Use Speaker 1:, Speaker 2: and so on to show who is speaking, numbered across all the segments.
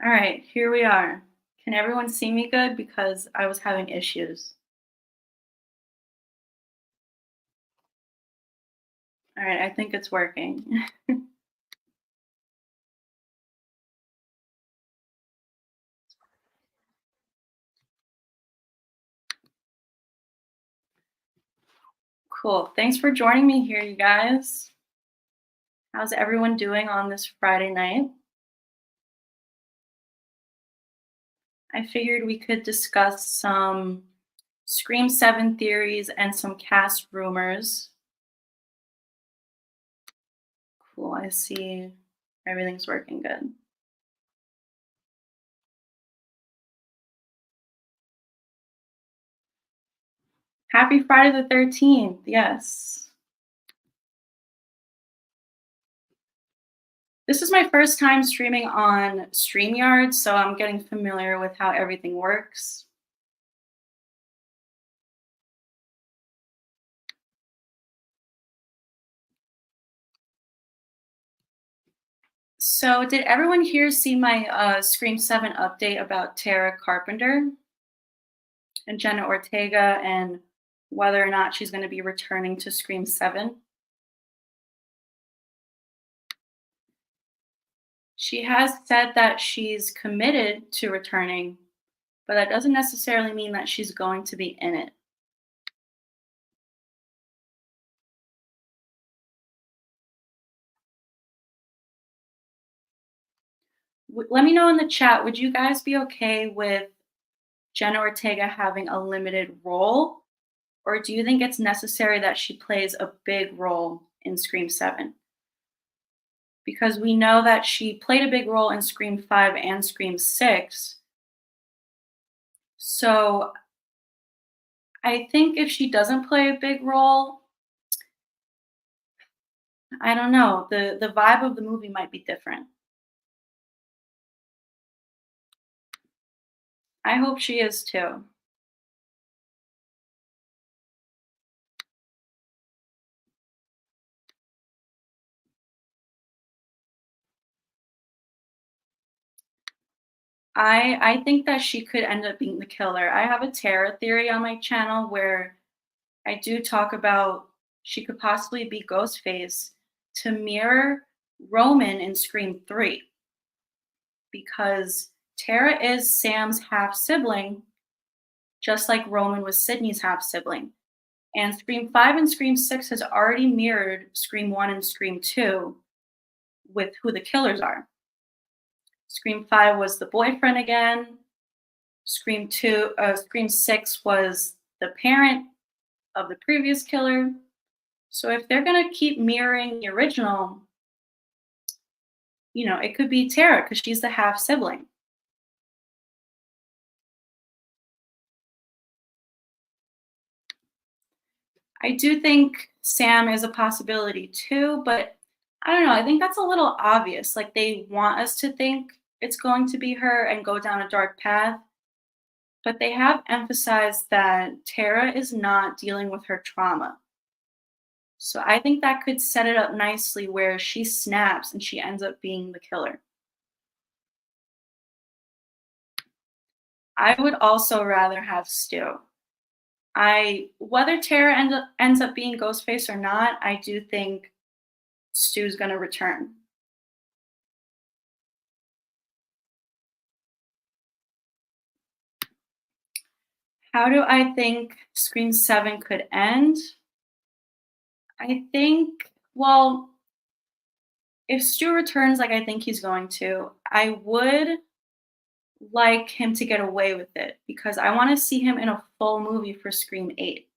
Speaker 1: All right, here we are. Can everyone see me good? Because I was having issues. All right, I think it's working. Cool. Thanks for joining me here, you guys. How's everyone doing on this Friday night? I figured we could discuss some Scream 7 theories and some cast rumors. Cool, I see everything's working good. Happy Friday the 13th. Yes. This is my first time streaming on StreamYard, so I'm getting familiar with how everything works. So, did everyone here see my Scream 7 update about Tara Carpenter and Jenna Ortega and whether or not she's going to be returning to Scream 7? She has said that she's committed to returning, but that doesn't necessarily mean that she's going to be in it. Let me know in the chat, would you guys be okay with Jenna Ortega having a limited role? Or do you think it's necessary that she plays a big role in Scream 7? Because we know that she played a big role in Scream 5 and Scream 6. So I think if she doesn't play a big role, I don't know, the vibe of the movie might be different. I hope she is too. I think that she could end up being the killer. I have a Tara theory on my channel where I do talk about she could possibly be Ghostface to mirror Roman in Scream 3 because Tara is Sam's half sibling, just like Roman was Sidney's half sibling. And Scream 5 and Scream 6 has already mirrored Scream 1 and Scream 2 with who the killers are. Scream 5 was the boyfriend again. Scream 6 was the parent of the previous killer. So if they're gonna keep mirroring the original, it could be Tara because she's the half sibling. I do think Sam is a possibility too, but I don't know. I think that's a little obvious. Like they want us to think it's going to be her and go down a dark path, but they have emphasized that Tara is not dealing with her trauma. So I think that could set it up nicely where she snaps and she ends up being the killer. I would also rather have Stu. I whether Tara ends up being Ghostface or not, I do think Stu's gonna return. How do I think Scream 7 could end? I think, well, if Stu returns like I think he's going to, I would like him to get away with it because I want to see him in a full movie for Scream 8.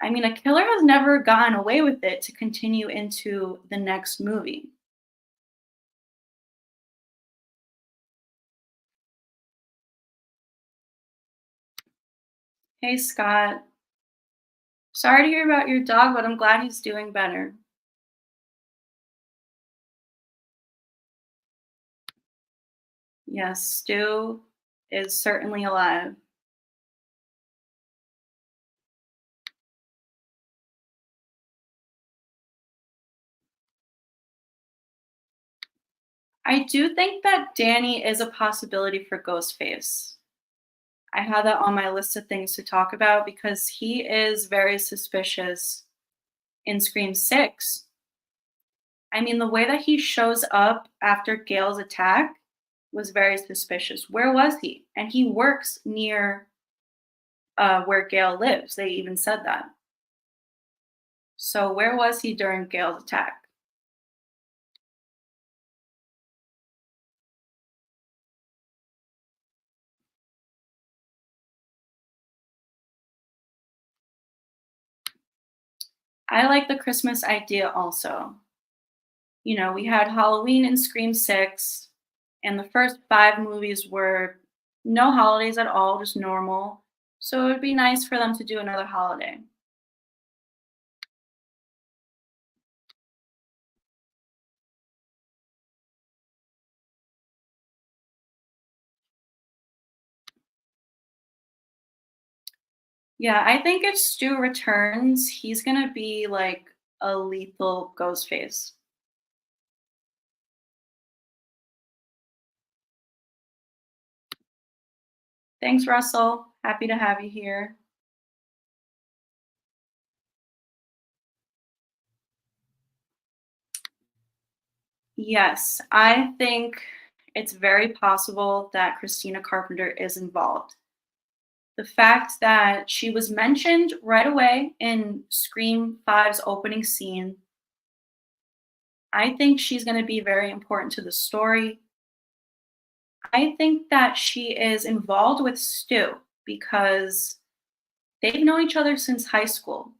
Speaker 1: I mean, a killer has never gotten away with it to continue into the next movie. Hey, Scott. Sorry to hear about your dog, but I'm glad he's doing better. Yes, Stu is certainly alive. I do think that Danny is a possibility for Ghostface. I have that on my list of things to talk about because he is very suspicious in Scream 6. I mean, the way that he shows up after Gale's attack was very suspicious. Where was he? And he works near where Gale lives. They even said that. So where was he during Gale's attack? I like the Christmas idea also. We had Halloween in Scream 6, and the first 5 movies were no holidays at all, just normal. So it would be nice for them to do another holiday. Yeah, I think if Stu returns, he's gonna be like a lethal Ghostface. Thanks, Russell. Happy to have you here. Yes, I think it's very possible that Christina Carpenter is involved. The fact that she was mentioned right away in Scream 5's opening scene, I think she's going to be very important to the story. I think that she is involved with Stu because they've known each other since high school.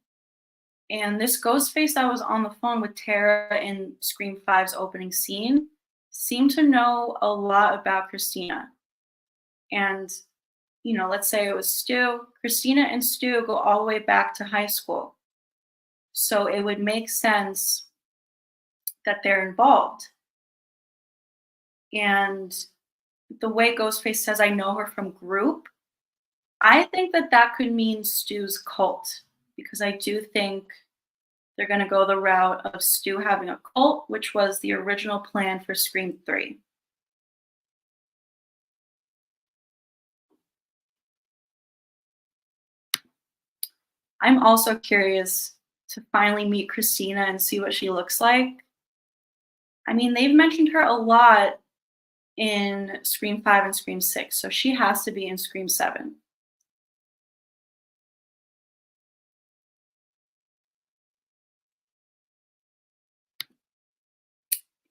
Speaker 1: And this Ghostface that was on the phone with Tara in Scream 5's opening scene seemed to know a lot about Christina. And, let's say it was Stu. Christina and Stu go all the way back to high school. So it would make sense that they're involved. And the way Ghostface says, I know her from group, I think that that could mean Stu's cult because I do think they're going to go the route of Stu having a cult, which was the original plan for Scream 3. I'm also curious to finally meet Christina and see what she looks like. I mean, they've mentioned her a lot in Scream 5 and Scream 6, so she has to be in Scream 7.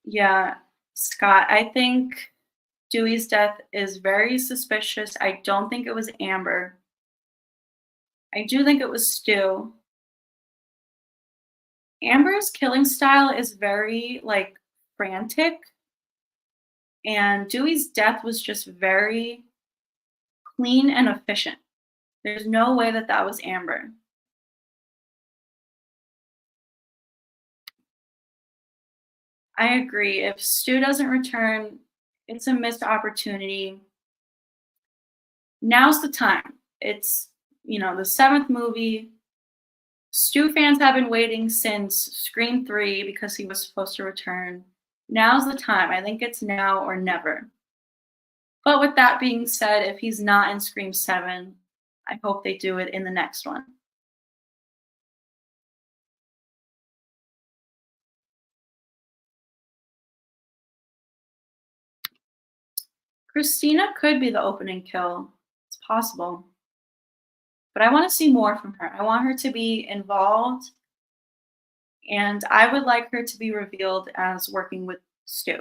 Speaker 1: Yeah, Scott, I think Dewey's death is very suspicious. I don't think it was Amber. I do think it was Stu. Amber's killing style is very like frantic, and Dewey's death was just very clean and efficient. There's no way that that was Amber. I agree. If Stu doesn't return, it's a missed opportunity. Now's the time. It's, the 7th movie. Stu fans have been waiting since Scream 3 because he was supposed to return. Now's the time. I think it's now or never. But with that being said, if he's not in Scream 7, I hope they do it in the next one. Christina could be the opening kill. It's possible. But I want to see more from her. I want her to be involved, and I would like her to be revealed as working with Stu.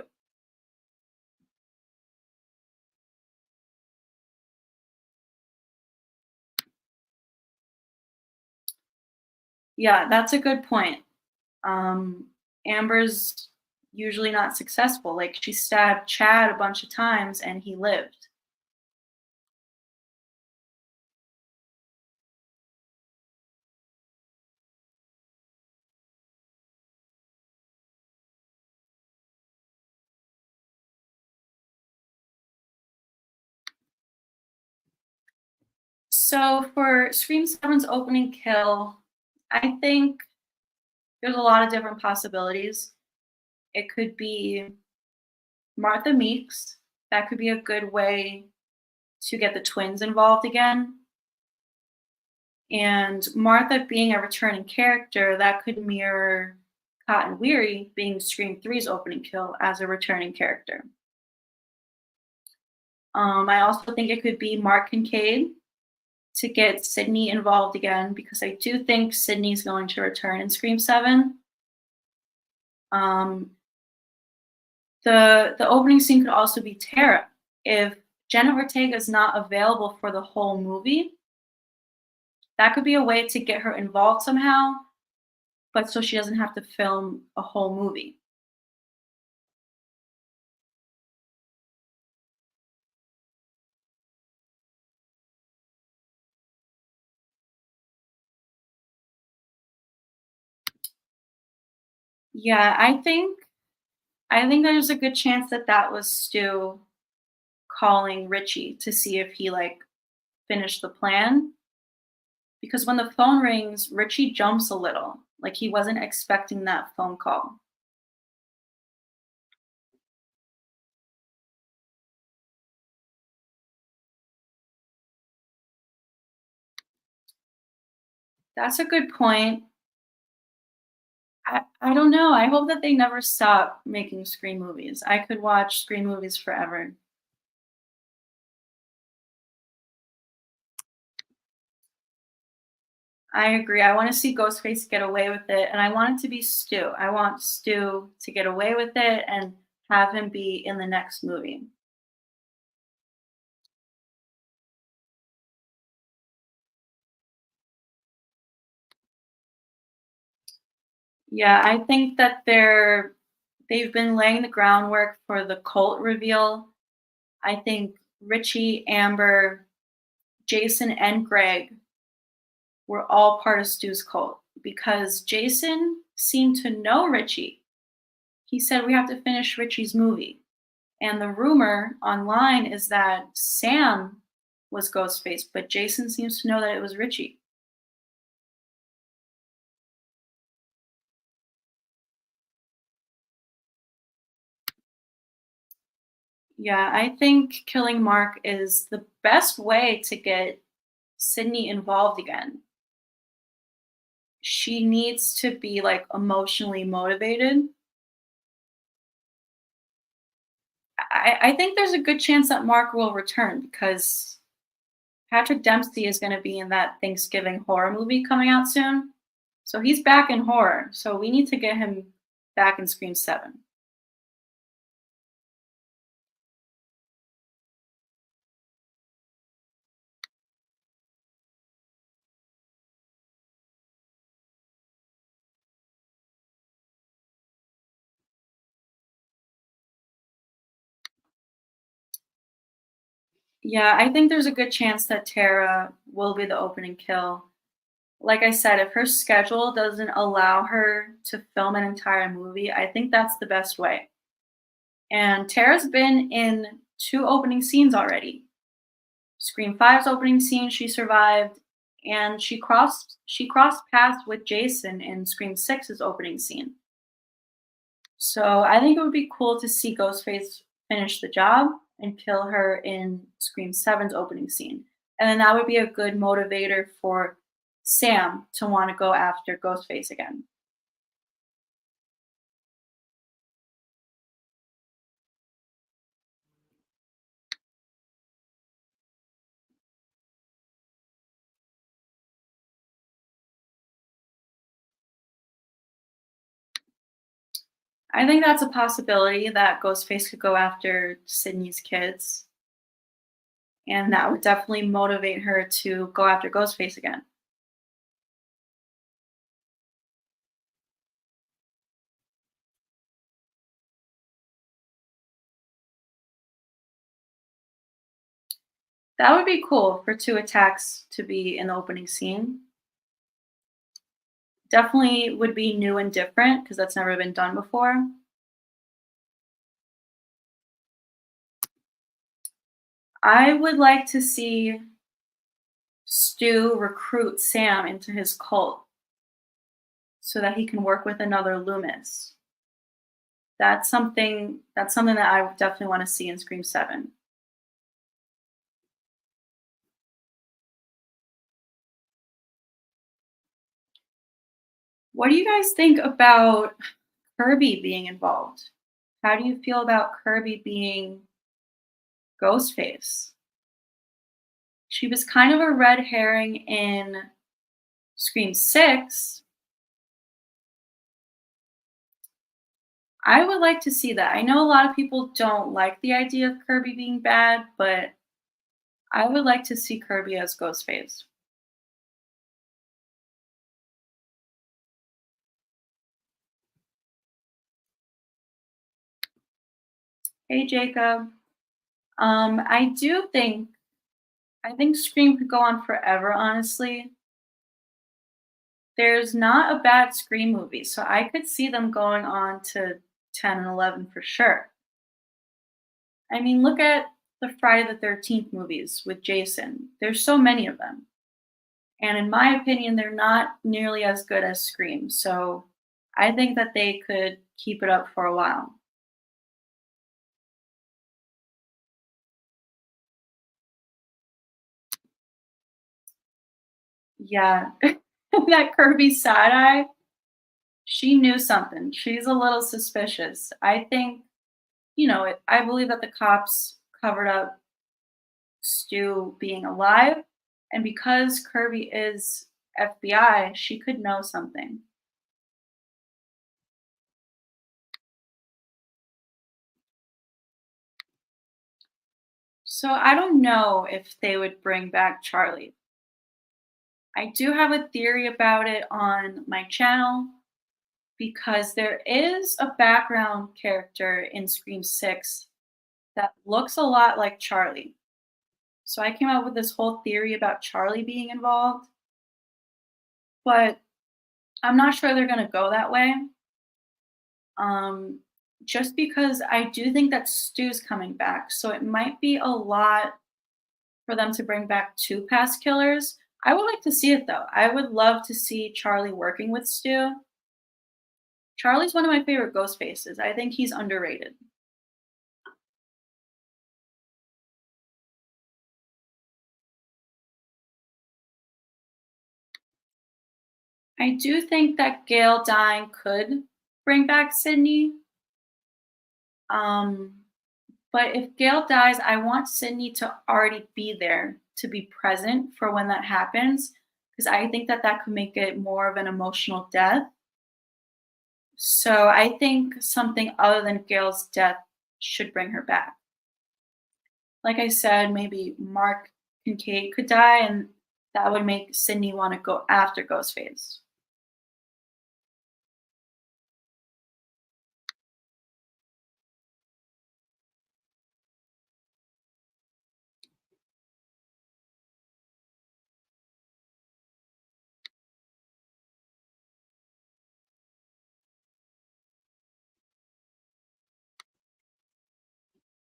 Speaker 1: Yeah, that's a good point. Amber's usually not successful. Like she stabbed Chad a bunch of times and he lived. So for Scream 7's opening kill, I think there's a lot of different possibilities. It could be Martha Meeks, that could be a good way to get the twins involved again. And Martha being a returning character, that could mirror Cotton Weary being Scream Three's opening kill as a returning character. I also think it could be Mark Kincaid to get Sidney involved again because I do think Sidney's going to return in Scream 7. Um, the opening scene could also be Tara. If Jenna Ortega is not available for the whole movie, that could be a way to get her involved somehow, but so she doesn't have to film a whole movie. Yeah, I think there's a good chance that that was Stu calling Richie to see if he like finished the plan because when the phone rings, Richie jumps a little, like he wasn't expecting that phone call. That's a good point. I don't know. I hope that they never stop making Scream movies. I could watch Scream movies forever. I agree. I want to see Ghostface get away with it, and I want it to be Stu. I want Stu to get away with it and have him be in the next movie. Yeah, I think that they've been laying the groundwork for the cult reveal. I think Richie, Amber, Jason, and Greg were all part of Stu's cult because Jason seemed to know Richie. He said, "We have to finish Richie's movie." And the rumor online is that Sam was Ghostface, but Jason seems to know that it was Richie. Yeah, I think killing Mark is the best way to get Sydney involved again. She needs to be like emotionally motivated. I think there's a good chance that Mark will return because Patrick Dempsey is going to be in that Thanksgiving horror movie coming out soon. So he's back in horror. So we need to get him back in Scream 7. Yeah, I think there's a good chance that Tara will be the opening kill. Like I said, if her schedule doesn't allow her to film an entire movie, I think that's the best way. And Tara's been in two opening scenes already. Scream Five's opening scene, she survived, and she crossed paths with Jason in Scream Six's opening scene. So I think it would be cool to see Ghostface finish the job and kill her in Scream Seven's opening scene. And then that would be a good motivator for Sam to want to go after Ghostface again. I think that's a possibility that Ghostface could go after Sydney's kids, and that would definitely motivate her to go after Ghostface again. That would be cool for two attacks to be in the opening scene. Definitely would be new and different because that's never been done before. I would like to see Stu recruit Sam into his cult so that he can work with another Loomis. That's something that I definitely wanna see in Scream 7. What do you guys think about Kirby being involved? How do you feel about Kirby being Ghostface? She was kind of a red herring in Scream 6. I would like to see that. I know a lot of people don't like the idea of Kirby being bad, but I would like to see Kirby as Ghostface. Hey, Jacob. I think Scream could go on forever, honestly. There's not a bad Scream movie, so I could see them going on to 10 and 11 for sure. I mean, look at the Friday the 13th movies with Jason. There's so many of them. And in my opinion, they're not nearly as good as Scream. So I think that they could keep it up for a while. Yeah. That Kirby side eye, she knew something. She's a little suspicious. I think, I believe that the cops covered up Stu being alive. And because Kirby is FBI, she could know something. So I don't know if they would bring back Charlie. I do have a theory about it on my channel because there is a background character in Scream 6 that looks a lot like Charlie. So I came up with this whole theory about Charlie being involved, but I'm not sure they're going to go that way. Um, just because I do think that Stu's coming back. So it might be a lot for them to bring back two past killers. I would like to see it though. I would love to see Charlie working with Stu. Charlie's one of my favorite ghost faces. I think he's underrated. I do think that Gale dying could bring back Sidney. Um, but if Gale dies, I want Sidney to already be there to be present for when that happens because I think that that could make it more of an emotional death. So I think something other than Gale's death should bring her back. Like I said, maybe Mark Kincaid could die, and that would make Sidney want to go after Ghostface.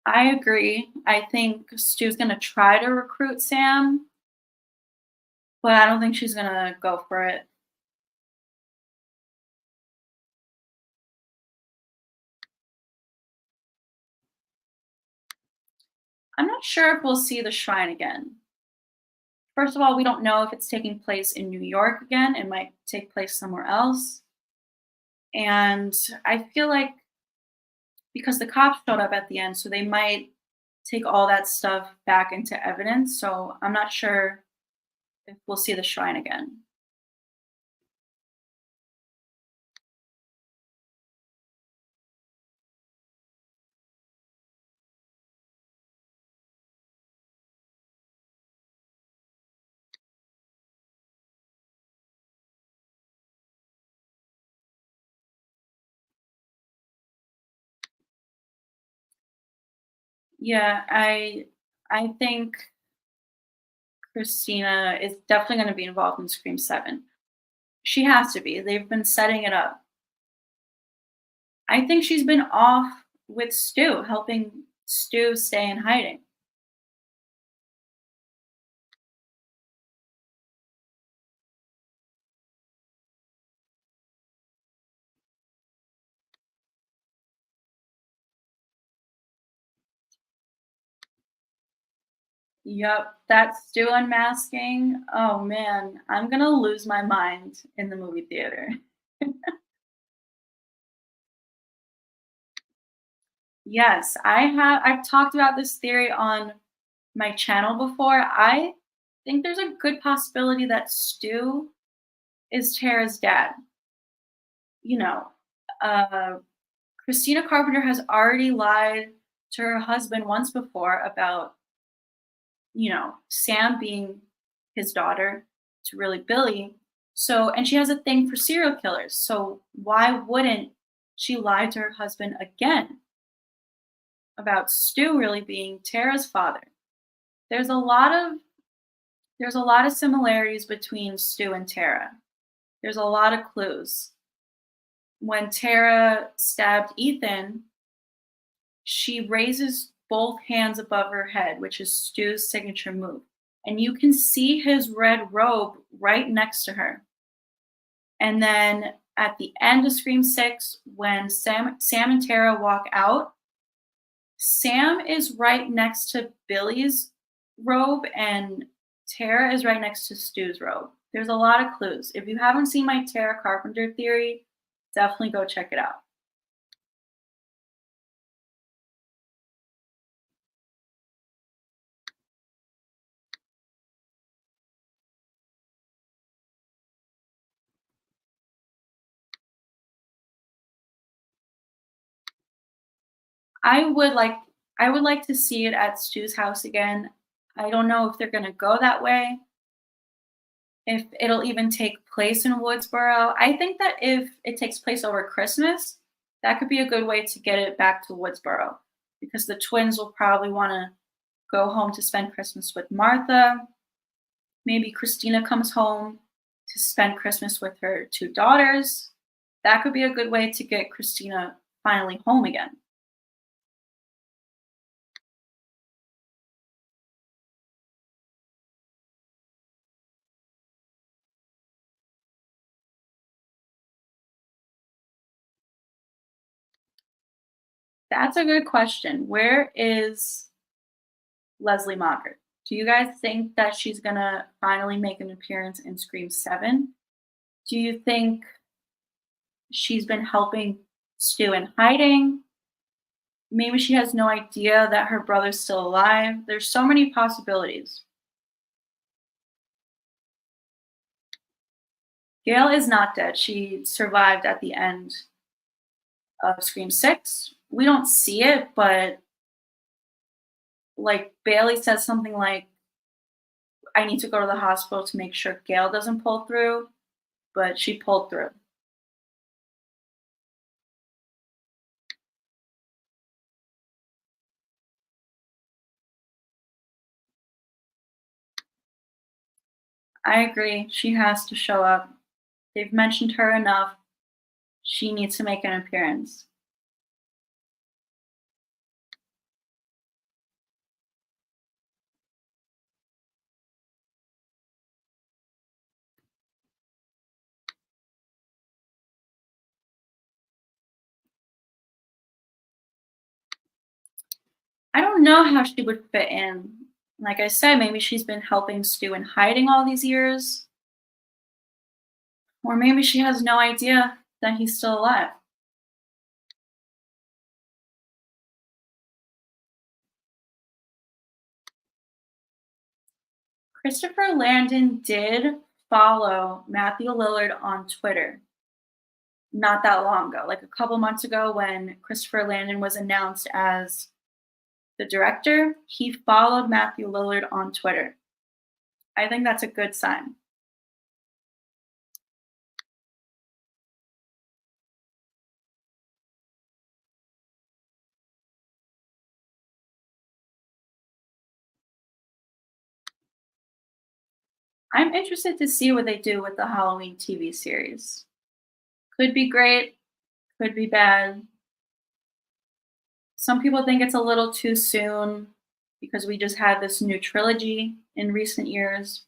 Speaker 1: I agree. I think Stu's gonna try to recruit Sam, but I don't think she's gonna go for it. I'm not sure if we'll see the shrine again. First of all, we don't know if it's taking place in New York again. It might take place somewhere else. And I feel like because the cops showed up at the end, so they might take all that stuff back into evidence. So I'm not sure if we'll see the shrine again. Yeah, I think Christina is definitely going to be involved in Scream 7. She has to be. They've been setting it up. I think she's been off with Stu, helping Stu stay in hiding. Yup, that Stu unmasking. Oh man, I'm gonna lose my mind in the movie theater. Yes, I've talked about this theory on my channel before. I think there's a good possibility that Stu is Tara's dad. You know, uh, Christina Carpenter has already lied to her husband once before about, Sam being his daughter to really Billy. So, and she has a thing for serial killers. So, why wouldn't she lie to her husband again about Stu really being Tara's father? There's a lot of there's a lot of similarities between Stu and Tara. There's a lot of clues. When Tara stabbed Ethan, she raises both hands above her head, which is Stu's signature move. And you can see his red robe right next to her. And then at the end of Scream 6, when Sam and Tara walk out, Sam is right next to Billy's robe and Tara is right next to Stu's robe. There's a lot of clues. If you haven't seen my Tara Carpenter theory, definitely go check it out. I would like I would like to see it at Stu's house again. I don't know if they're gonna go that way, if it'll even take place in Woodsboro. I think that if it takes place over Christmas, that could be a good way to get it back to Woodsboro because the twins will probably wanna go home to spend Christmas with Martha. Maybe Christina comes home to spend Christmas with her 2 daughters. That could be a good way to get Christina finally home again. That's a good question. Where is Leslie Mocker? Do you guys think that she's gonna finally make an appearance in Scream 7? Do you think she's been helping Stu in hiding? Maybe she has no idea that her brother's still alive. There's so many possibilities. Gale is not dead. She survived at the end of Scream 6. We don't see it, but like Bailey says something like, I need to go to the hospital to make sure Gale doesn't pull through, but she pulled through. I agree. She has to show up. They've mentioned her enough. She needs to make an appearance. I don't know how she would fit in. Like I said, maybe she's been helping Stu in hiding all these years, or maybe she has no idea that he's still alive. Christopher Landon did follow Matthew Lillard on Twitter not that long ago, like a couple months ago when Christopher Landon was announced as the director, he followed Matthew Lillard on Twitter. I think that's a good sign. I'm interested to see what they do with the Halloween TV series. Could be great, could be bad. Some people think it's a little too soon because we just had this new trilogy in recent years,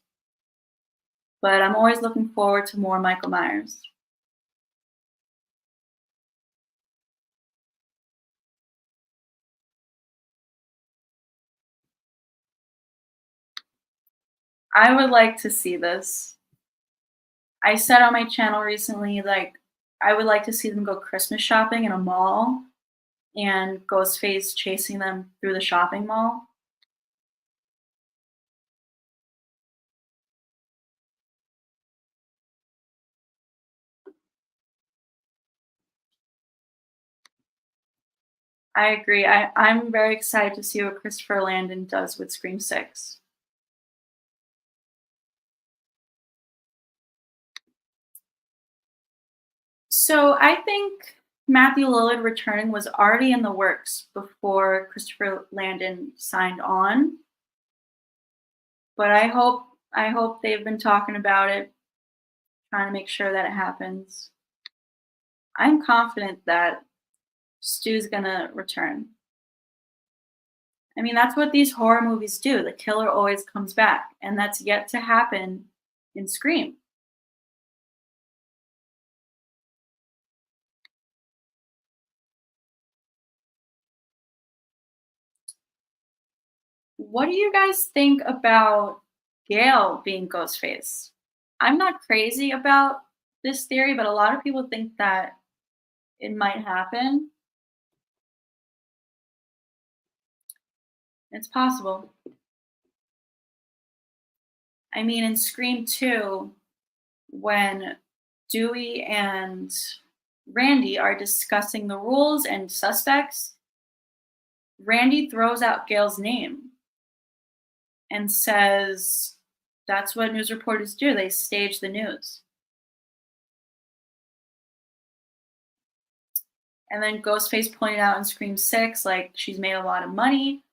Speaker 1: but I'm always looking forward to more Michael Myers. I would like to see this. I said on my channel recently, like, I would like to see them go Christmas shopping in a mall and Ghostface chasing them through the shopping mall. I agree. I'm very excited to see what Christopher Landon does with Scream 6. So I think Matthew Lillard returning was already in the works before Christopher Landon signed on, but I hope they've been talking about it, trying to make sure that it happens. I'm confident that Stu's gonna return. I mean, that's what these horror movies do. The killer always comes back, and that's yet to happen in Scream. What do you guys think about Gale being Ghostface? I'm not crazy about this theory, but a lot of people think that it might happen. It's possible. I mean, in Scream 2, when Dewey and Randy are discussing the rules and suspects, Randy throws out Gale's name and says that's what news reporters do. They stage the news. And then Ghostface pointed out in Scream 6, like, she's made a lot of money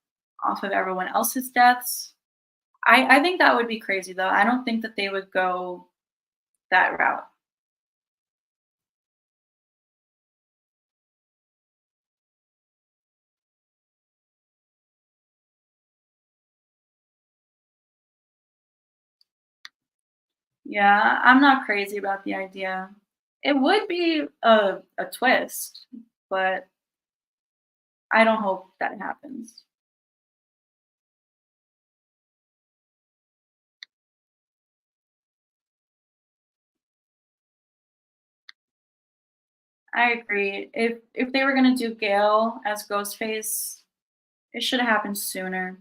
Speaker 1: off of everyone else's deaths. I think that would be crazy, though. I don't think that they would go that route. Yeah, I'm not crazy about the idea. It would be a twist, but I don't hope that happens. I agree. If they were gonna do Gale as Ghostface, it should have happened sooner.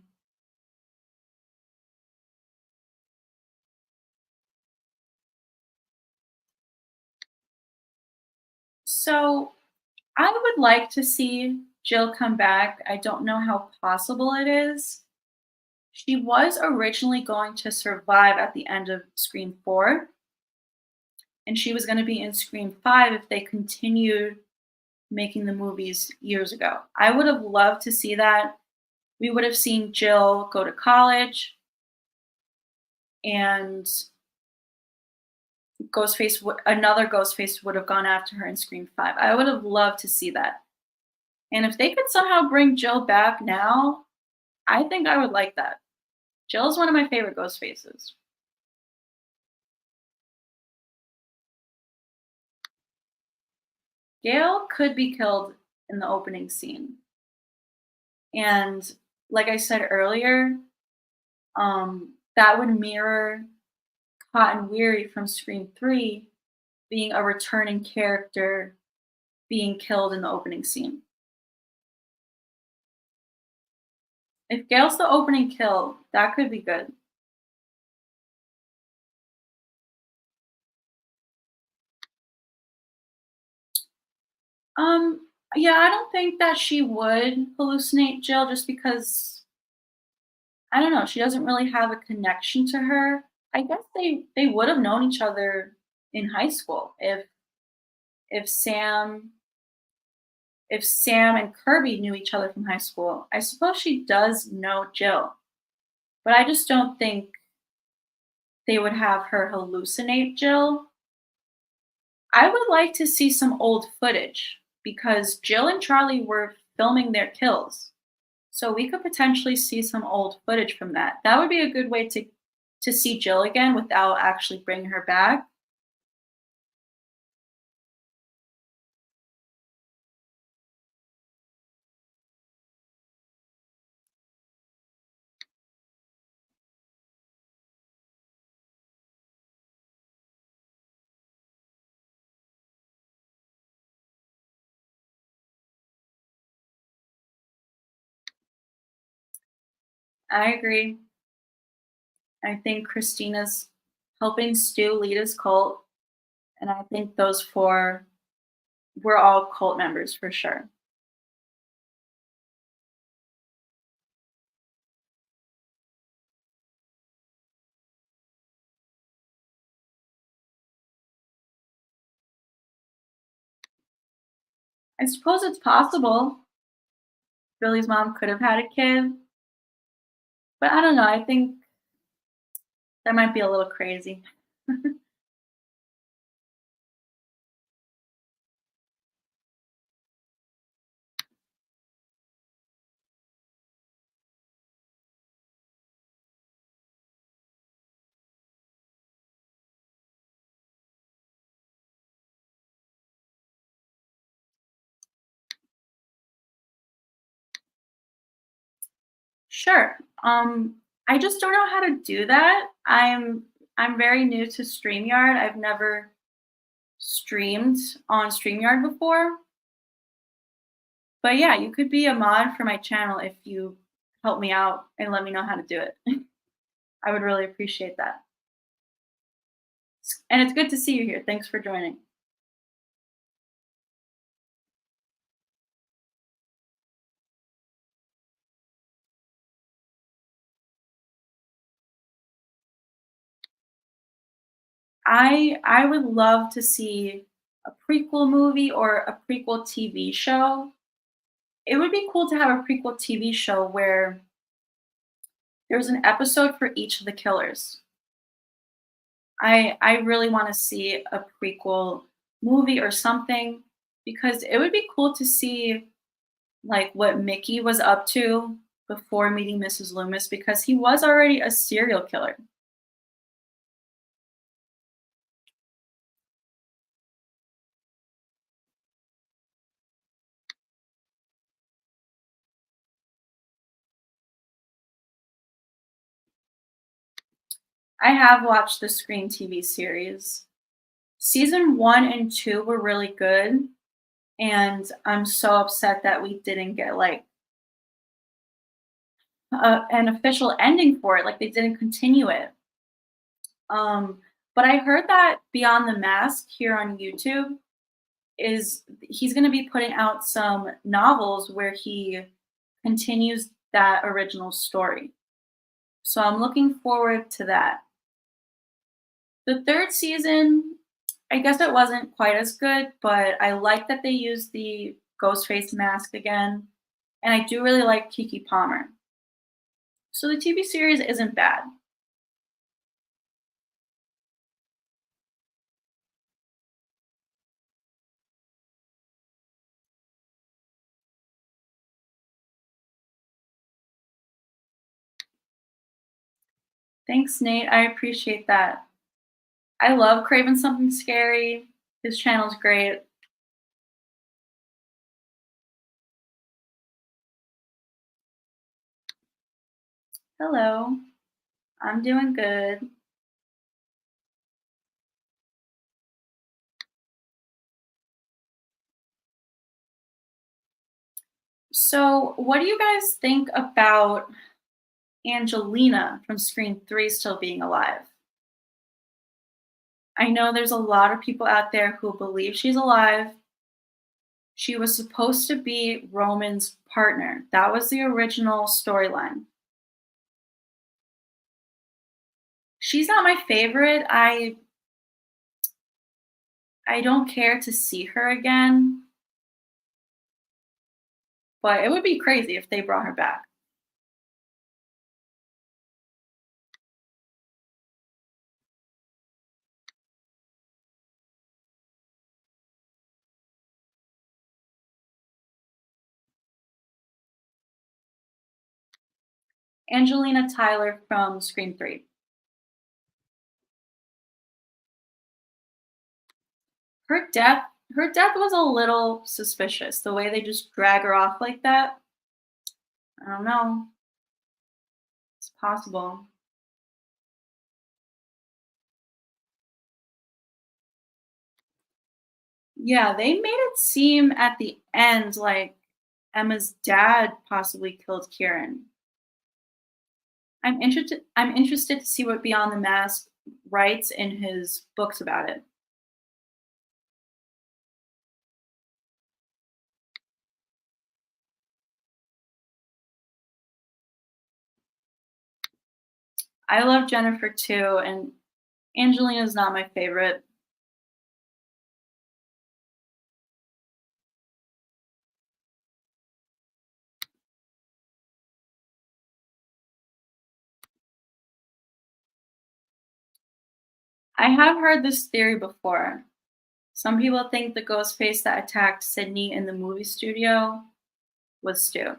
Speaker 1: So I would like to see Jill come back. I don't know how possible it is. She was originally going to survive at the end of Scream 4, and she was going to be in Scream 5 if they continued making the movies years ago. I would have loved to see that. We would have seen Jill go to college, and another Ghostface would have gone after her in Scream 5. I would have loved to see that. And if they could somehow bring Jill back now, I think I would like that. Jill's one of my favorite ghost faces. Gale could be killed in the opening scene. And like I said earlier, that would mirror Cotton Weary from Scream 3 being a returning character being killed in the opening scene. If Gale's the opening kill, that could be good. Yeah, I don't think that she would hallucinate Jill just because I don't know, she doesn't really have a connection to her. I guess they would have known each other in high school if Sam if Sam and Kirby knew each other from high school. I suppose she does know Jill, but I just don't think they would have her hallucinate Jill. I would like to see some old footage because Jill and Charlie were filming their kills. So we could potentially see some old footage from that. That would be a good way to see Jill again without actually bringing her back. I agree. I think Christina's helping Stu lead his cult, and I think those 4 were all cult members for sure. I suppose it's possible Billy's mom could have had a kid, but I don't know, I think that might be a little crazy. Sure. I just don't know how to do that. I'm very new to StreamYard. I've never streamed on StreamYard before. But yeah, you could be a mod for my channel if you help me out and let me know how to do it. I would really appreciate that. And it's good to see you here. Thanks for joining. I would love to see a prequel movie or a prequel TV show. It would be cool to have a prequel TV show where there's an episode for each of the killers. I really want to see a prequel movie or something because it would be cool to see like what Mickey was up to before meeting Mrs. Loomis because he was already a serial killer. I have watched the Screen TV series. Season 1 and 2 were really good, and I'm so upset that we didn't get like an official ending for it. Like they didn't continue it. Um, but I heard that Beyond the Mask here on YouTube is he's going to be putting out some novels where he continues that original story. So I'm looking forward to that. The third season, I guess it wasn't quite as good, but I like that they used the Ghostface mask again. And I do really like Kiki Palmer. So the TV series isn't bad. Thanks, Nate. I appreciate that. I love Craven Something Scary. His channel's great. Hello. I'm doing good. So, what do you guys think about Angelina from Screen 3 still being alive? I know there's a lot of people out there who believe she's alive. She was supposed to be Roman's partner. That was the original storyline. She's not my favorite. I don't care to see her again, but it would be crazy if they brought her back. Angelina Tyler from Scream 3. Her death was a little suspicious. The way they just drag her off like that. I don't know. It's possible. Yeah, they made it seem at the end like Emma's dad possibly killed Kieran. I'm interested to see what Beyond the Mask writes in his books about it. I love Jennifer too, and Angelina's not my favorite. I have heard this theory before. Some people think the ghost face that attacked Sidney in the movie studio was Stu.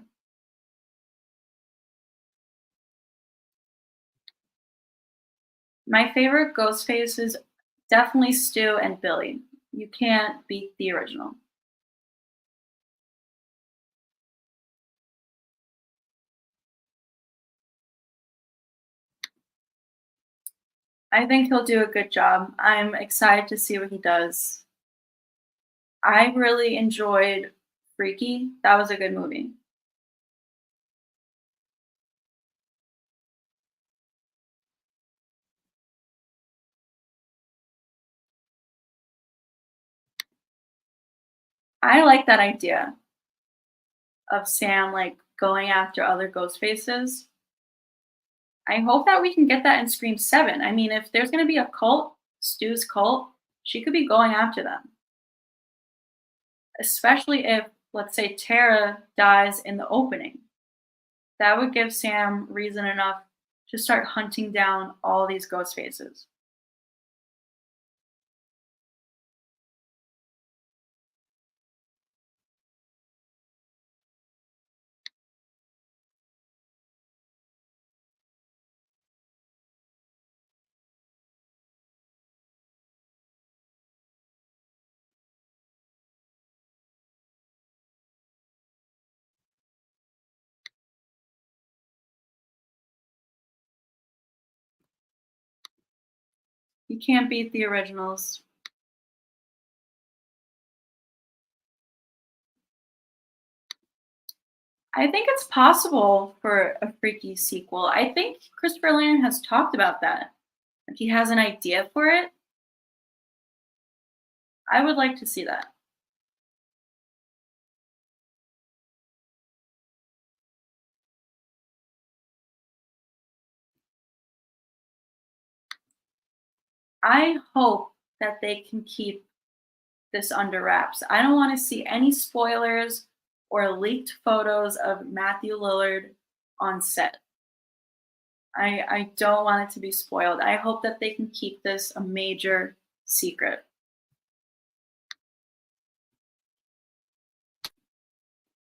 Speaker 1: My favorite ghost faces definitely Stu and Billy. You can't beat the original. I think he'll do a good job. I'm excited to see what he does. I really enjoyed Freaky. That was a good movie. I like that idea of Sam like going after other ghost faces. I hope that we can get that in Scream 7. I mean, if there's going to be a cult, Stu's cult, she could be going after them, especially if, let's say, Tara dies in the opening. That would give Sam reason enough to start hunting down all these ghost faces. You can't beat the originals. I think it's possible for a Freaky sequel. I think Christopher Nolan has talked about that. Like he has an idea for it. I would like to see that. I hope that they can keep this under wraps. I don't want to see any spoilers or leaked photos of Matthew Lillard on set. I don't want it to be spoiled. I hope that they can keep this a major secret.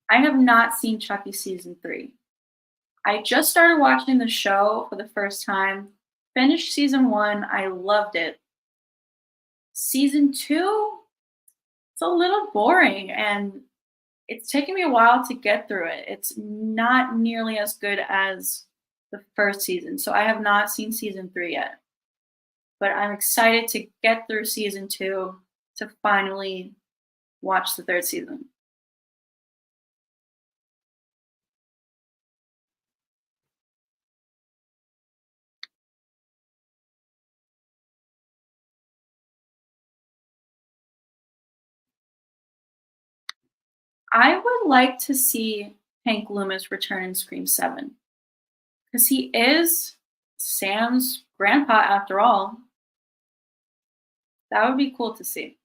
Speaker 1: I have not seen Chucky season 3. I just started watching the show for the first time, finished season 1, I loved it. Season 2, it's a little boring and it's taken me a while to get through it. It's not nearly as good as the first season. So I have not seen season 3 yet. But I'm excited to get through season 2 to finally watch the third season. I would like to see Hank Loomis return in Scream 7 because he is Sam's grandpa after all. That would be cool to see.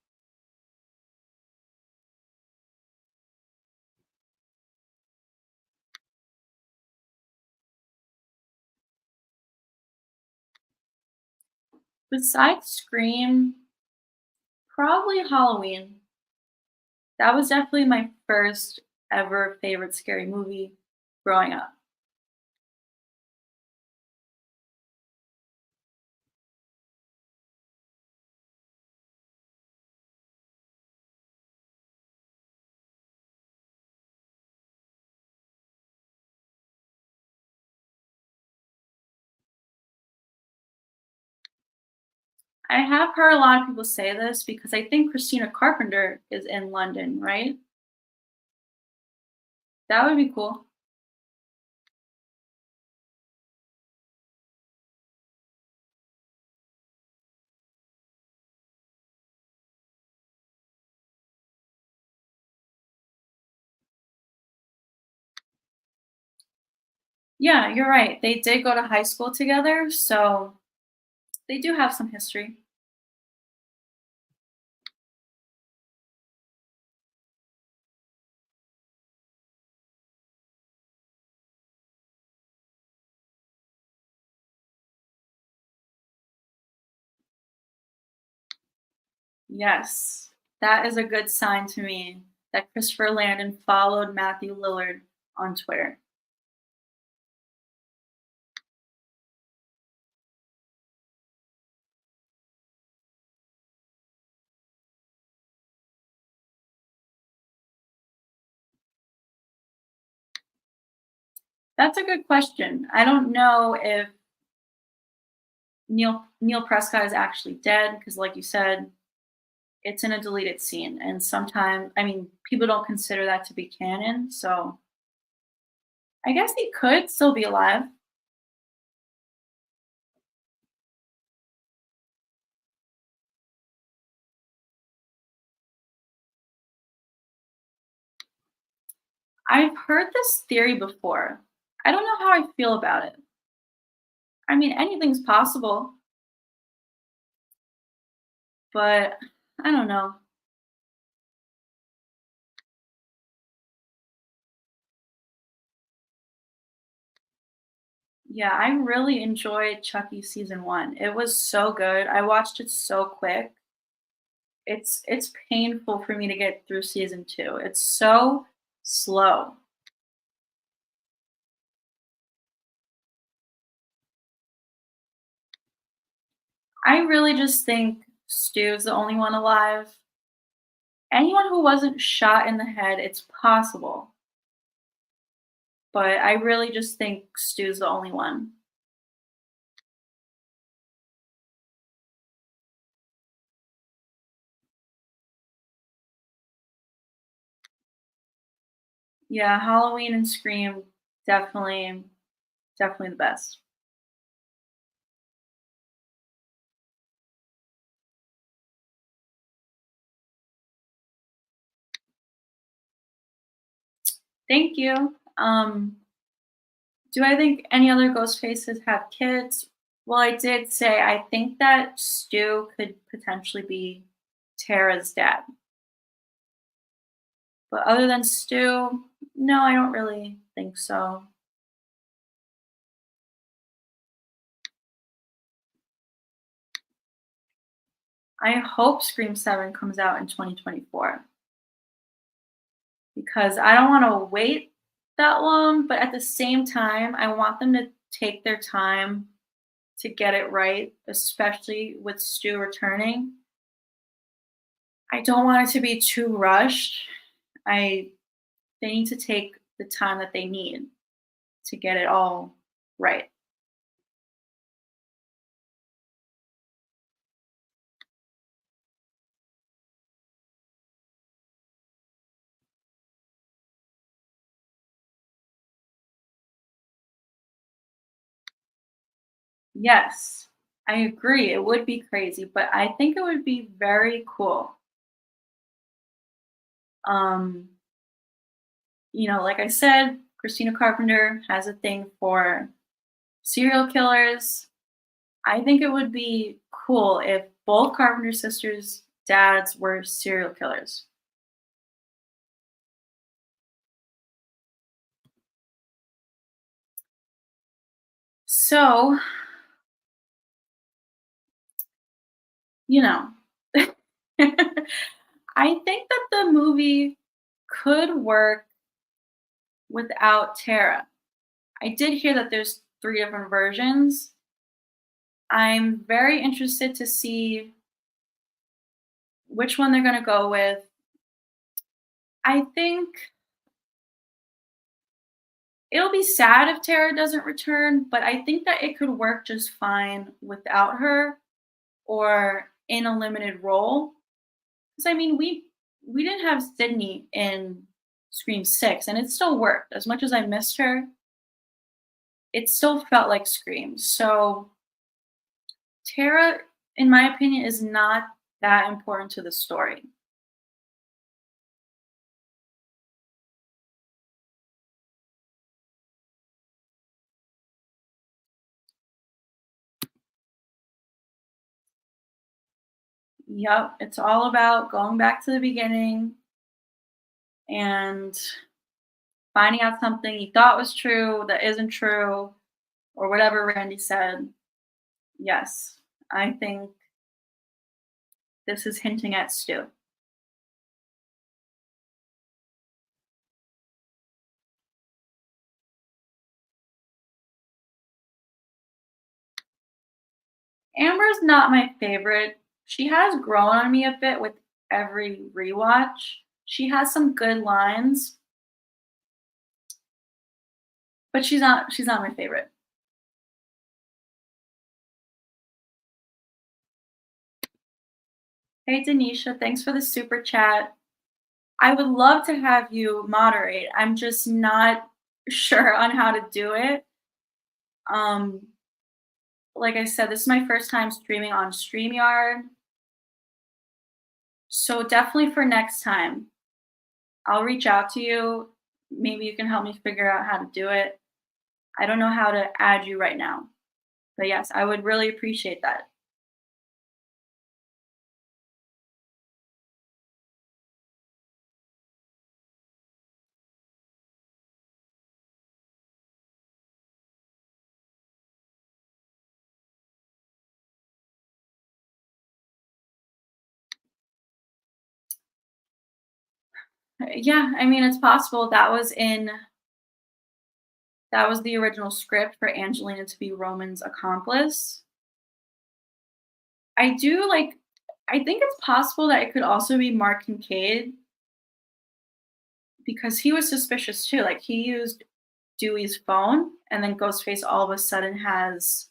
Speaker 1: Besides Scream, probably Halloween. That was definitely my first ever favorite scary movie growing up. I have heard a lot of people say this because I think Christina Carpenter is in London, right? That would be cool. Yeah, you're right. They did go to high school together, so they do have some history. Yes, that is a good sign to me that Christopher Landon followed Matthew Lillard on Twitter. That's a good question. I don't know if Neil Prescott is actually dead because, like you said, it's in a deleted scene, and sometimes, I mean, people don't consider that to be canon. So I guess he could still be alive. I've heard this theory before. I don't know how I feel about it. I mean, anything's possible, but I don't know. Yeah, I really enjoyed Chucky season 1. It was so good. I watched it so quick. It's painful for me to get through season 2. It's so slow. I really just think Stu's the only one alive. Anyone who wasn't shot in the head, it's possible, but I really just think Stu's the only one. Yeah, Halloween and Scream, definitely, definitely the best. Thank you. Do I think any other ghost faces have kids? Well, I did say I think that Stu could potentially be Tara's dad. But other than Stu, no, I don't really think so. I hope Scream 7 comes out in 2024 because I don't want to wait that long, but at the same time, I want them to take their time to get it right, especially with Stu returning. I don't want it to be too rushed. I They need to take the time that they need to get it all right. Yes, I agree. It would be crazy, but I think it would be very cool. Um, like I said, Christina Carpenter has a thing for serial killers. I think it would be cool if both Carpenter sisters' dads were serial killers. So, you know, I think that the movie could work without Tara. I did hear that there's 3 different versions. I'm very interested to see which one they're gonna go with. I think it'll be sad if Tara doesn't return, but I think that it could work just fine without her or in a limited role. Because I mean, we didn't have Sidney in Scream 6, and it still worked. As much as I missed her, it still felt like Scream. So Tara, in my opinion, is not that important to the story. Yep, it's all about going back to the beginning and finding out something you thought was true that isn't true, or whatever Randy said. Yes, I think this is hinting at Stu. Amber's not my favorite. She has grown on me a bit with every rewatch. She has some good lines, but she's not my favorite. Hey Denisha, thanks for the super chat. I would love to have you moderate. I'm just not sure on how to do it. Um, like I said, this is my first time streaming on StreamYard. So definitely for next time, I'll reach out to you. Maybe you can help me figure out how to do it. I don't know how to add you right now. But yes, I would really appreciate that. Yeah, I mean, it's possible that was the original script for Angelina to be Roman's accomplice. I do like I think it's possible that it could also be Mark Kincaid because he was suspicious too. Like he used Dewey's phone and then Ghostface all of a sudden has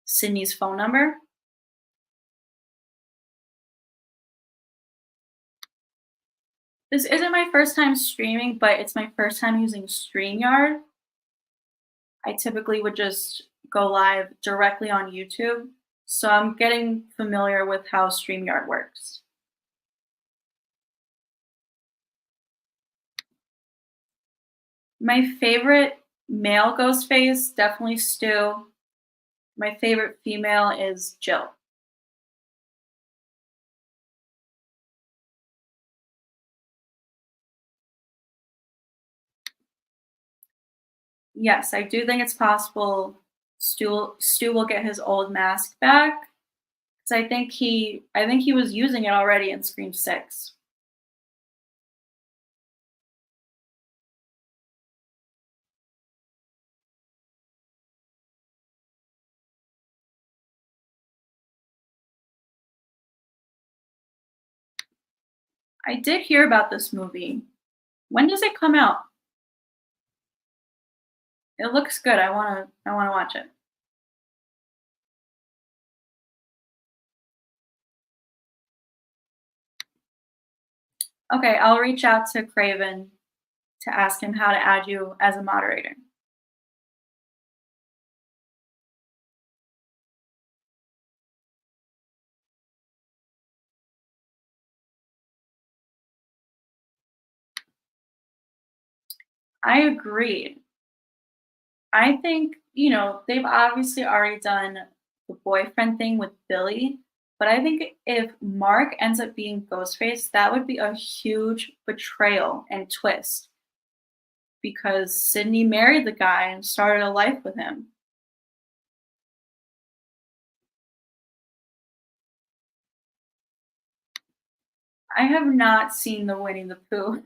Speaker 1: Sidney's phone number. This isn't my first time streaming, but it's my first time using StreamYard. I typically would just go live directly on YouTube. So I'm getting familiar with how StreamYard works. My favorite male Ghostface, definitely Stu. My favorite female is Jill. Yes, I do think it's possible Stu will get his old mask back because I think he was using it already in Scream 6. I did hear about this movie. When does it come out? It looks good. I wanna watch it. Okay, I'll reach out to Craven to ask him how to add you as a moderator. I agree. I think, they've obviously already done the boyfriend thing with Billy, but I think if Mark ends up being Ghostface, that would be a huge betrayal and twist because Sidney married the guy and started a life with him. I have not seen the Winnie the Pooh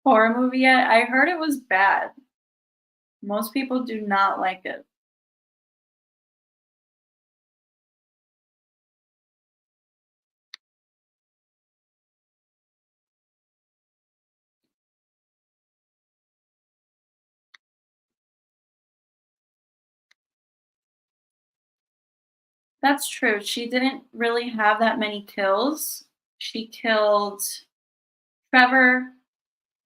Speaker 1: horror movie yet. I heard it was bad. Most people do not like it. That's true. She didn't really have that many kills. She killed Trevor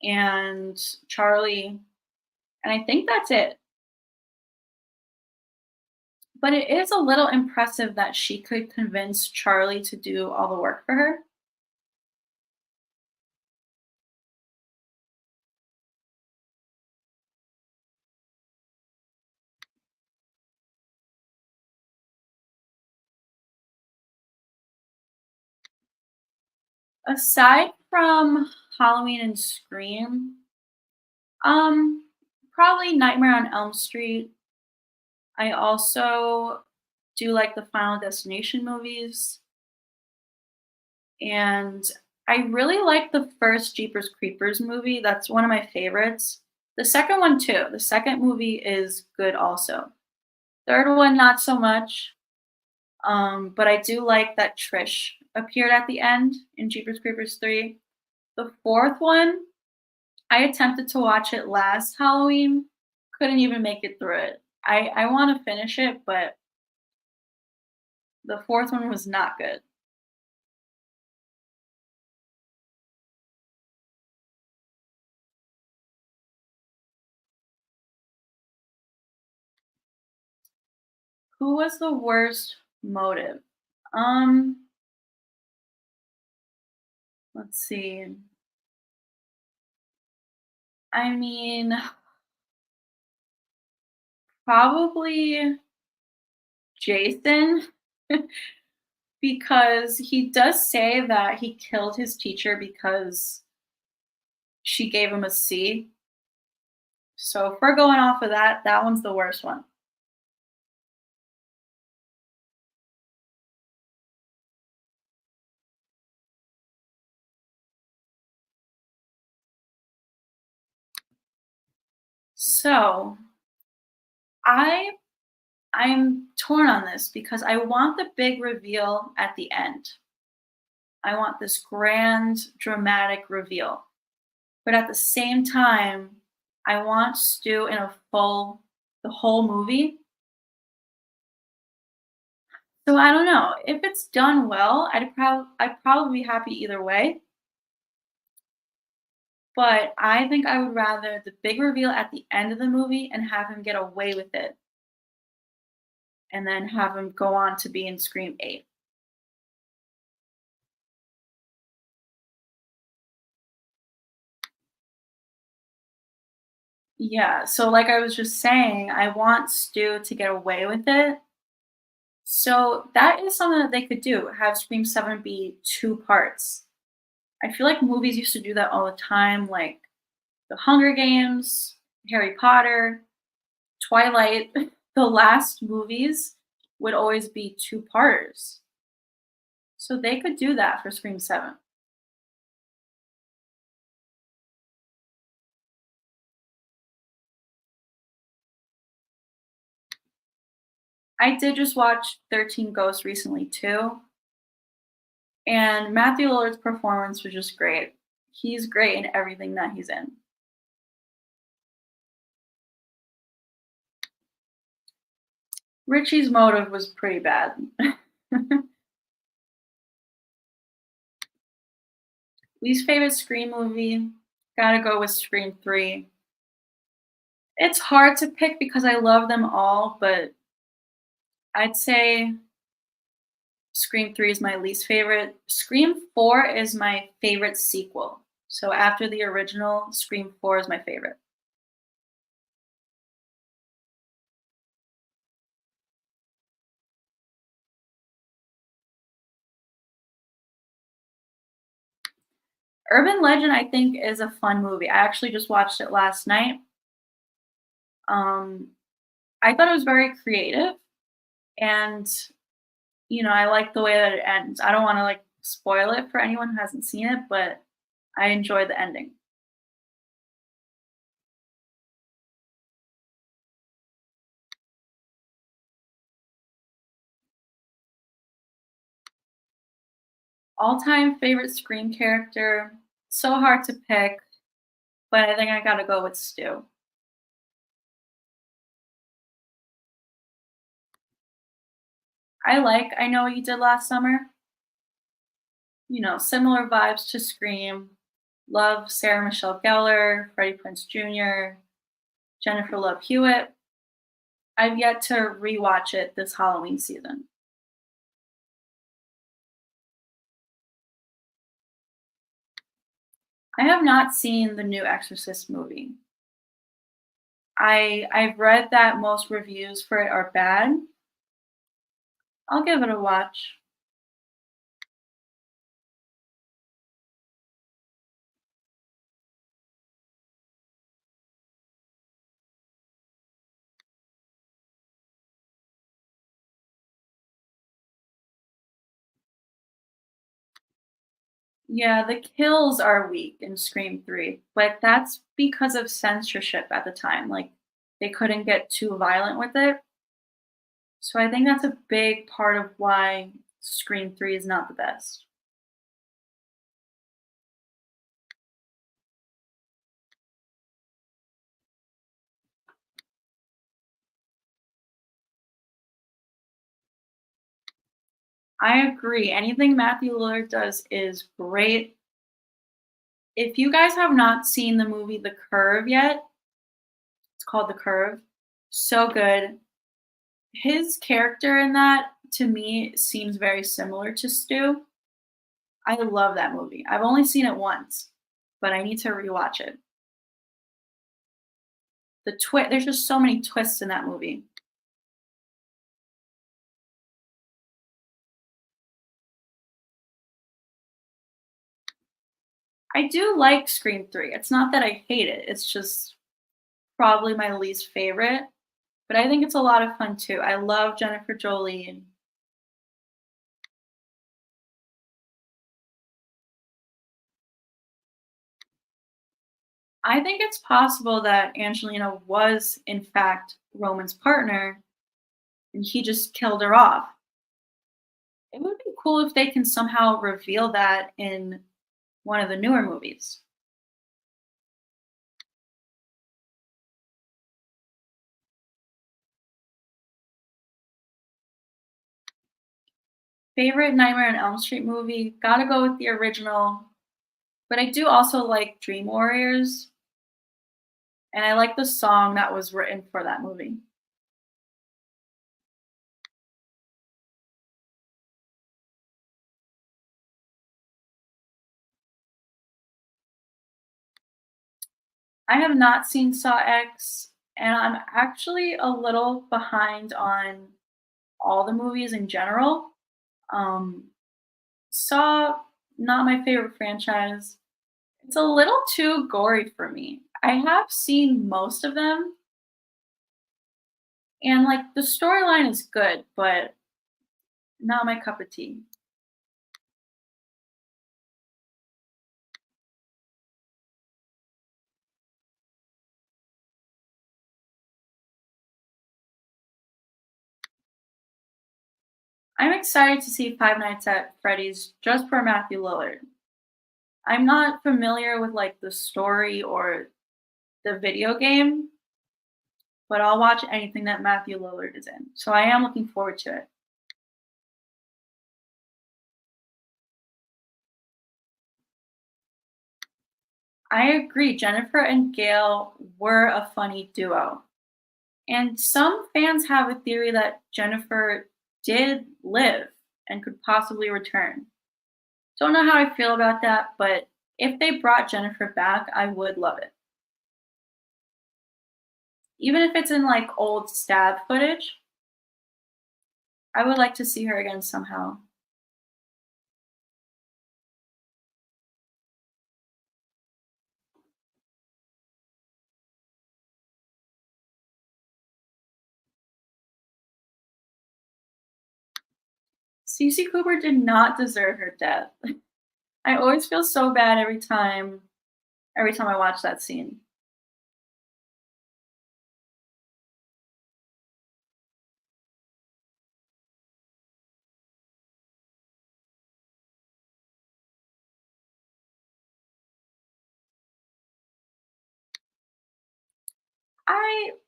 Speaker 1: and Charlie, and I think that's it. But it is a little impressive that she could convince Charlie to do all the work for her. Aside from Halloween and Scream, um, probably Nightmare on Elm Street. I also do like the Final Destination movies, and I really like the first Jeepers Creepers movie. That's one of my favorites. The second one too. The second movie is good also. Third one, not so much. But I do like that Trish appeared at the end in Jeepers Creepers 3. The fourth one, I attempted to watch it last Halloween, couldn't even make it through it. I want to finish it, but the fourth one was not good. Who was the worst motive? Um, let's see. I mean, probably Jason because he does say that he killed his teacher because she gave him a C. So if we're going off of that, that one's the worst one. So I I'm torn on this because I want the big reveal at the end. I want this grand dramatic reveal. But at the same time, I want Stu in a full the whole movie. So I don't know. If it's done well, I'd probably be happy either way. But I think I would rather the big reveal at the end of the movie and have him get away with it and then have him go on to be in Scream 8. Yeah, so like I was just saying, I want Stu to get away with it. So that is something that they could do. Have Scream 7 be two parts. I feel like movies used to do that all the time, like The Hunger Games, Harry Potter, Twilight. The last movies would always be two parters. So they could do that for Scream 7. I did just watch 13 Ghosts recently too, and Matthew Lillard's performance was just great. He's great in everything that he's in. Richie's motive was pretty bad. Least favorite Scream movie? Gotta go with Scream 3. It's hard to pick because I love them all, but I'd say Scream 3 is my least favorite. Scream 4 is my favorite sequel. So after the original, Scream 4 is my favorite. Urban Legend, I think, is a fun movie. I actually just watched it last night. Um, I thought it was very creative, and I like the way that it ends. I don't want to like spoil it for anyone who hasn't seen it, but I enjoy the ending. All-time favorite Scream character? So hard to pick, but I think I gotta go with Stu. I Know What You Did Last Summer. Similar vibes to Scream. Love Sarah Michelle Gellar, Freddie Prinze Jr., Jennifer Love Hewitt. I've yet to rewatch it this Halloween season. I have not seen the new Exorcist movie. I've read that most reviews for it are bad. I'll give it a watch. Yeah, the kills are weak in Scream 3, but that's because of censorship at the time. Like, they couldn't get too violent with it. So I think that's a big part of why Scream 3 is not the best. I agree. Anything Matthew Lillard does is great. If you guys have not seen the movie The Curve yet, it's called The Curve. So good. His character in that to me seems very similar to Stu. I love that movie. I've only seen it once, but I need to rewatch it. There's just so many twists in that movie. I do like Scream 3. It's not that I hate it. It's just probably my least favorite, but I think it's a lot of fun too. I love Jennifer Jolie and I think it's possible that Angelina was in fact Roman's partner and he just killed her off. It would be cool if they can somehow reveal that in one of the newer movies. Favorite Nightmare on Elm Street movie? Gotta go with the original, but I do also like Dream Warriors, and I like the song that was written for that movie. I have not seen Saw X, and I'm actually a little behind on all the movies in general. Um, Saw, not my favorite franchise. It's a little too gory for me. I have seen most of them, and like the storyline is good, but not my cup of tea. I'm excited to see Five Nights at Freddy's just for Matthew Lillard. I'm not familiar with like the story or the video game, but I'll watch anything that Matthew Lillard is in. So I am looking forward to it. I agree. Jennifer and Gale were a funny duo. And some fans have a theory that Jennifer did live and could possibly return. Don't know how I feel about that, but if they brought Jennifer back, I would love it. Even if it's in like old stab footage, I would like to see her again somehow. Cece Cooper did not deserve her death. I always feel so bad every time I watch that scene.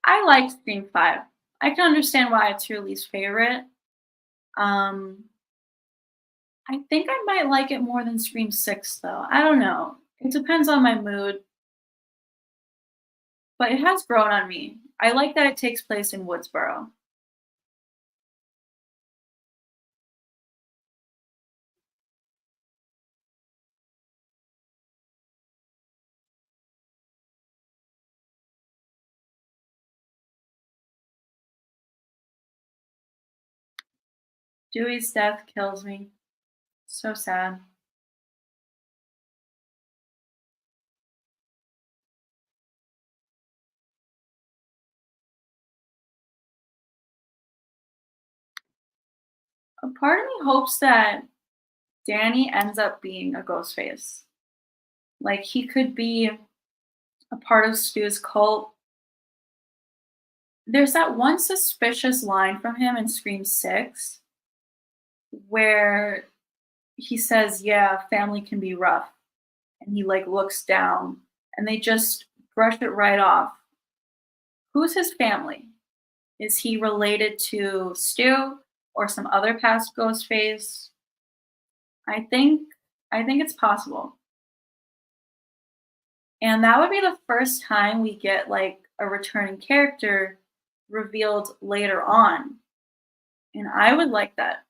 Speaker 1: I like Scream 5. I can understand why it's your least favorite. Um, I think I might like it more than Scream 6 though. I don't know. It depends on my mood, but it has grown on me. I like that it takes place in Woodsboro. Dewey's death kills me. So sad. A part of me hopes that Danny ends up being a ghost face. Like, he could be a part of Stu's cult. There's that one suspicious line from him in Scream 6 where he says, "Yeah, family can be rough." And he, like, looks down, and they just brush it right off. Who's his family? Is he related to Stu or some other past ghost face? I think I think it's possible. And that would be the first time we get, like, a returning character revealed later on, and I would like that.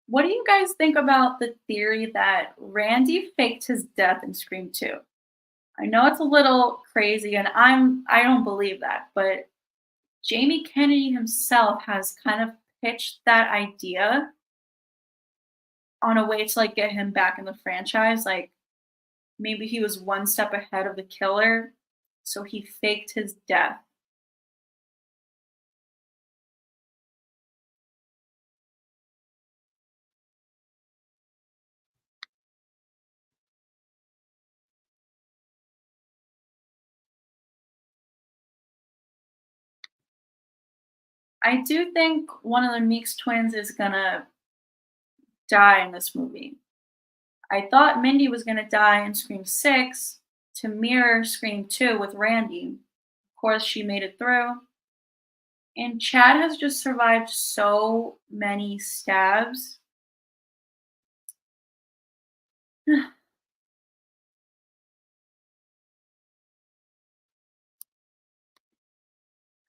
Speaker 1: What do you guys think about the theory that Randy faked his death in Scream 2? I know it's a little crazy, and I don't believe that, but Jamie Kennedy himself has kind of pitched that idea on a way to, like, get him back in the franchise, like, maybe he was one step ahead of the killer, so he faked his death. I do think one of the Meeks twins is gonna die in this movie. I thought Mindy was gonna die in Scream 6 to mirror Scream 2 with Randy. Of course, she made it through. And Chad has just survived so many stabs.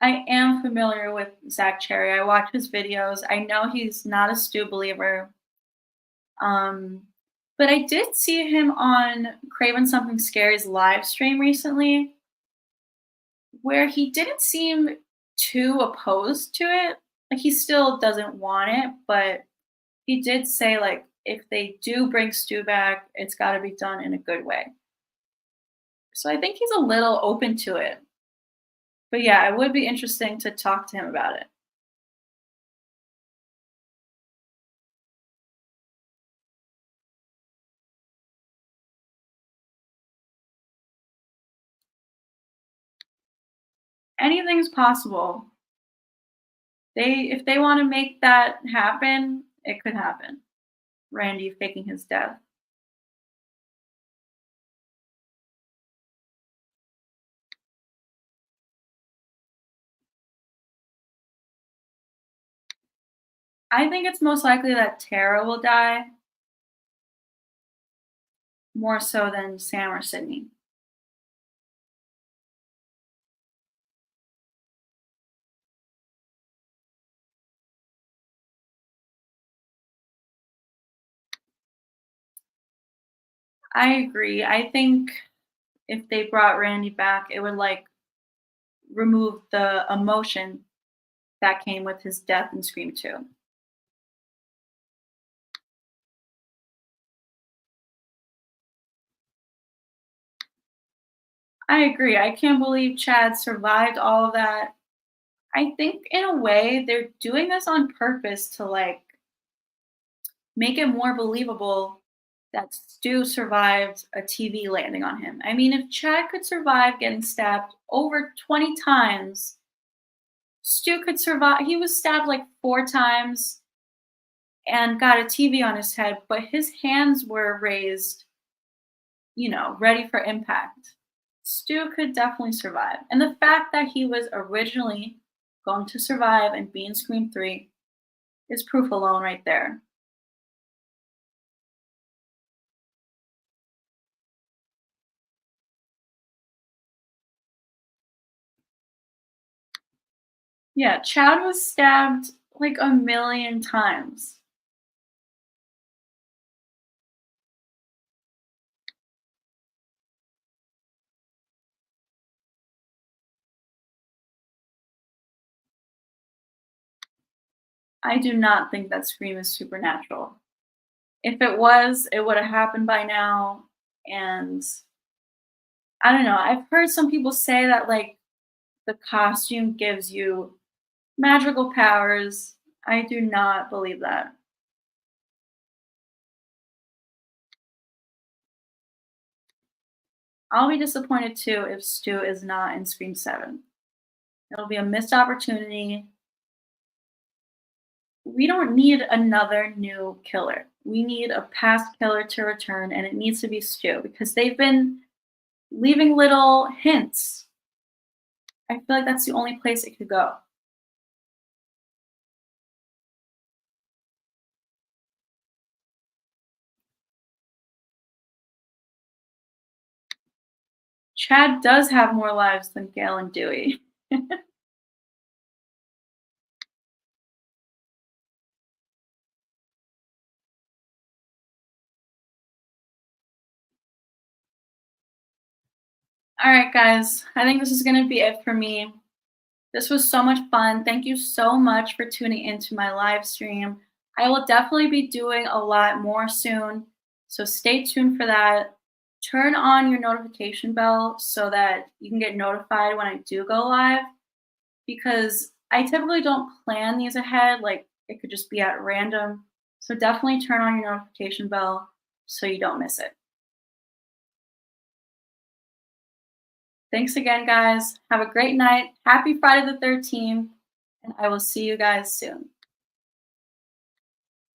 Speaker 1: I am familiar with Zach Cherry. I watch his videos. I know he's not a Stu believer. Um, but I did see him on Craven Something Scary's live stream recently, where he didn't seem too opposed to it. Like, he still doesn't want it, but he did say, like, if they do bring Stu back, it's got to be done in a good way. So I think he's a little open to it. But yeah, it would be interesting to talk to him about it. Anything's possible. If they want to make that happen, it could happen. Randy faking his death. I think it's most likely that Tara will die more so than Sam or Sidney. I agree. I think if they brought Randy back, it would, like, remove the emotion that came with his death in Scream 2. I agree. I can't believe Chad survived all of that. I think in a way they're doing this on purpose to, like, make it more believable that Stu survived a TV landing on him. I mean, if Chad could survive getting stabbed over 20 times, Stu could survive. He was stabbed like 4 times and got a TV on his head, but his hands were raised, ready for impact. Stu could definitely survive. And the fact that he was originally going to survive and be in Scream 3 is proof alone right there. Yeah, Chad was stabbed like a million times. I do not think that Scream is supernatural. If it was, it would have happened by now. And I don't know, I've heard some people say that, like, the costume gives you magical powers. I do not believe that. I'll be disappointed too if Stu is not in Scream 7. It'll be a missed opportunity. We don't need another new killer. We need a past killer to return, and it needs to be Stu because they've been leaving little hints. I feel like that's the only place it could go. Chad does have more lives than Gale and Dewey. All right, guys. I think this is going to be it for me. This was so much fun. Thank you so much for tuning into my live stream. I will definitely be doing a lot more soon. So stay tuned for that. Turn on your notification bell so that you can get notified when I do go live because I typically don't plan these ahead. Like it could just be at random. So definitely turn on your notification bell so you don't miss it. Thanks again, guys. Have a great night. Happy Friday the 13th, and I will see you guys soon.